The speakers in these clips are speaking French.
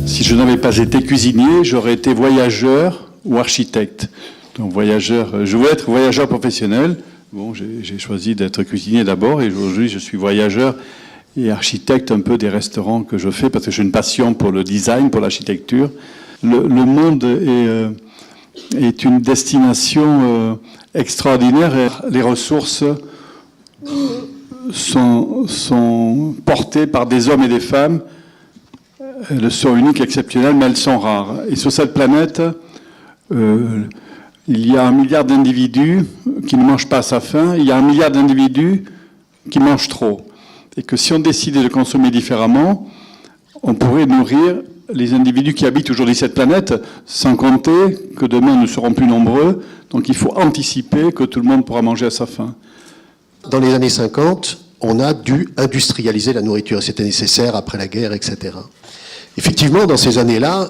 Si je n'avais pas été cuisinier, j'aurais été voyageur ou architecte. Donc voyageur, je voulais être voyageur professionnel. Bon, j'ai choisi d'être cuisinier d'abord et aujourd'hui je suis voyageur et architecte un peu des restaurants que je fais parce que j'ai une passion pour le design, pour l'architecture. Le monde est une destination extraordinaire. Les ressources sont portées par des hommes et des femmes. Elles sont uniques, exceptionnelles, mais elles sont rares. Et sur cette planète, il y a 1 milliard d'individus qui ne mangent pas à sa faim. Il y a 1 milliard d'individus qui mangent trop. Et que si on décidait de consommer différemment, on pourrait nourrir les individus qui habitent aujourd'hui cette planète, sans compter que demain nous serons plus nombreux. Donc il faut anticiper que tout le monde pourra manger à sa faim. Dans les années 50, on a dû industrialiser la nourriture. C'était nécessaire après la guerre, etc. Effectivement, dans ces années-là,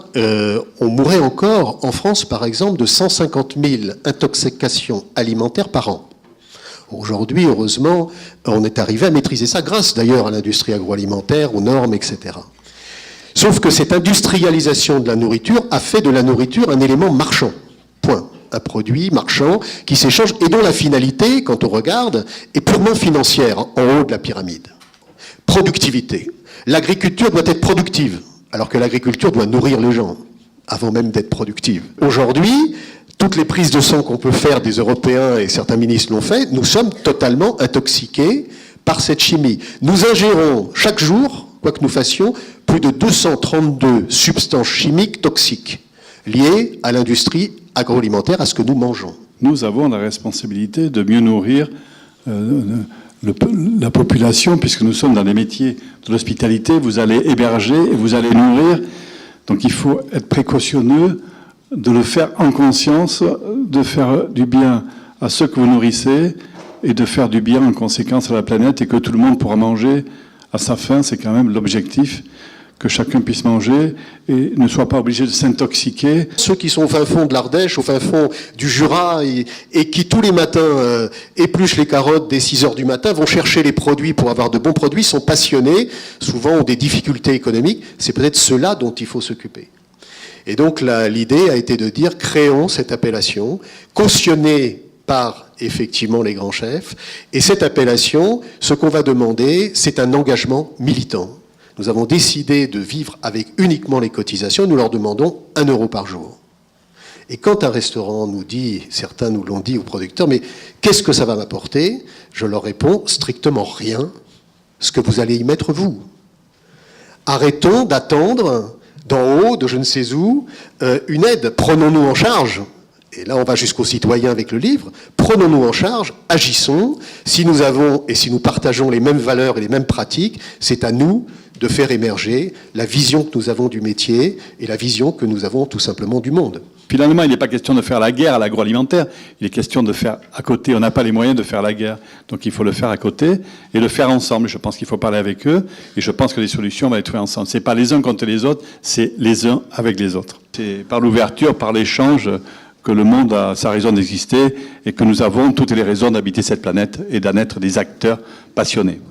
on mourait encore, en France par exemple, de 150 000 intoxications alimentaires par an. Aujourd'hui, heureusement, on est arrivé à maîtriser ça, grâce d'ailleurs à l'industrie agroalimentaire, aux normes, etc. Sauf que cette industrialisation de la nourriture a fait de la nourriture un élément marchand. Point. Un produit marchand qui s'échange et dont la finalité, quand on regarde, est purement financière, en haut de la pyramide. Productivité. L'agriculture doit être productive, alors que l'agriculture doit nourrir les gens, avant même d'être productive. Aujourd'hui, toutes les prises de sang qu'on peut faire des Européens, et certains ministres l'ont fait, nous sommes totalement intoxiqués par cette chimie. Nous ingérons chaque jour, quoi que nous fassions, plus de 232 substances chimiques toxiques liées à l'industrie agroalimentaire, à ce que nous mangeons. Nous avons la responsabilité de mieux nourrir la population, puisque nous sommes dans les métiers de l'hospitalité. Vous allez héberger et vous allez nourrir. Donc il faut être précautionneux, de le faire en conscience, de faire du bien à ceux que vous nourrissez et de faire du bien en conséquence à la planète et que tout le monde pourra manger à sa faim. C'est quand même l'objectif, que chacun puisse manger et ne soit pas obligé de s'intoxiquer. Ceux qui sont au fin fond de l'Ardèche, au fin fond du Jura, et qui tous les matins épluchent les carottes dès 6 heures du matin, vont chercher les produits pour avoir de bons produits, sont passionnés, souvent ont des difficultés économiques, c'est peut-être ceux-là dont il faut s'occuper. Et donc l'idée a été de dire, créons cette appellation, cautionnée par effectivement les grands chefs, et cette appellation, ce qu'on va demander, c'est un engagement militant. Nous avons décidé de vivre avec uniquement les cotisations, nous leur demandons 1 € par jour. Et quand un restaurant nous dit, certains nous l'ont dit aux producteurs, mais qu'est-ce que ça va m'apporter? Je leur réponds, strictement rien, ce que vous allez y mettre vous. Arrêtons d'attendre d'en haut, de je ne sais où, une aide. Prenons-nous en charge. Et là, on va jusqu'aux citoyens avec le livre. Prenons-nous en charge, agissons. Si nous avons et si nous partageons les mêmes valeurs et les mêmes pratiques, c'est à nous de faire émerger la vision que nous avons du métier et la vision que nous avons tout simplement du monde. Finalement, il n'est pas question de faire la guerre à l'agroalimentaire, il est question de faire à côté. On n'a pas les moyens de faire la guerre, donc il faut le faire à côté et le faire ensemble. Je pense qu'il faut parler avec eux et je pense que les solutions vont être trouvées ensemble. Ce n'est pas les uns contre les autres, c'est les uns avec les autres. C'est par l'ouverture, par l'échange que le monde a sa raison d'exister et que nous avons toutes les raisons d'habiter cette planète et d'en être des acteurs passionnés.